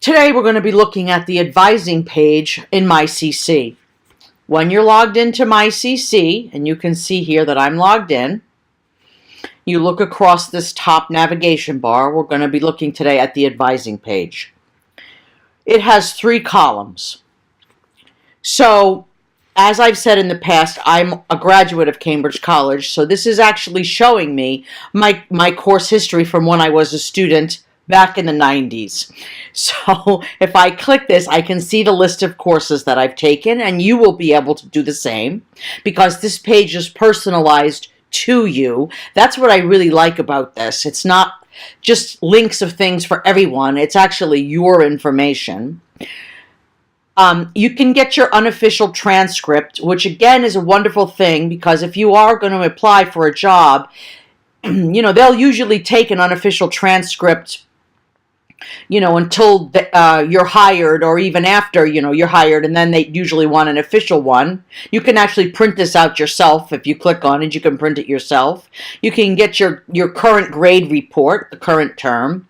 Today we're going to be looking at the advising page in MyCC. When you're logged into MyCC, and you can see here that I'm logged in, you look across this top navigation bar. We're going to be looking today at the advising page. It has 3 columns. So, as I've said in the past, I'm a graduate of Cambridge College, so this is actually showing me my course history from when I was a student back in the 90s. So if I click this, I can see the list of courses that I've taken, and you will be able to do the same because this page is personalized to you. That's what I really like about this. It's not just links of things for everyone. It's actually your information. You can get your unofficial transcript, which again is a wonderful thing because if you are going to apply for a job, they'll usually take an unofficial transcript until you're hired, or even after, you're hired, and then they usually want an official one. You can actually print this out yourself. If you click on it, you can print it yourself. You can get your current grade report, the current term.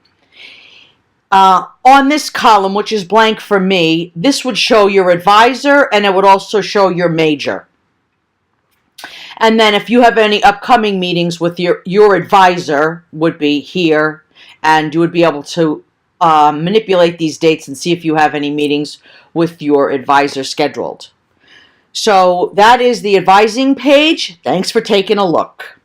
On this column, which is blank for me, this would show your advisor, and it would also show your major. And then if you have any upcoming meetings with your advisor would be here, and you would be able to manipulate these dates and see if you have any meetings with your advisor scheduled. So that is the advising page. Thanks for taking a look.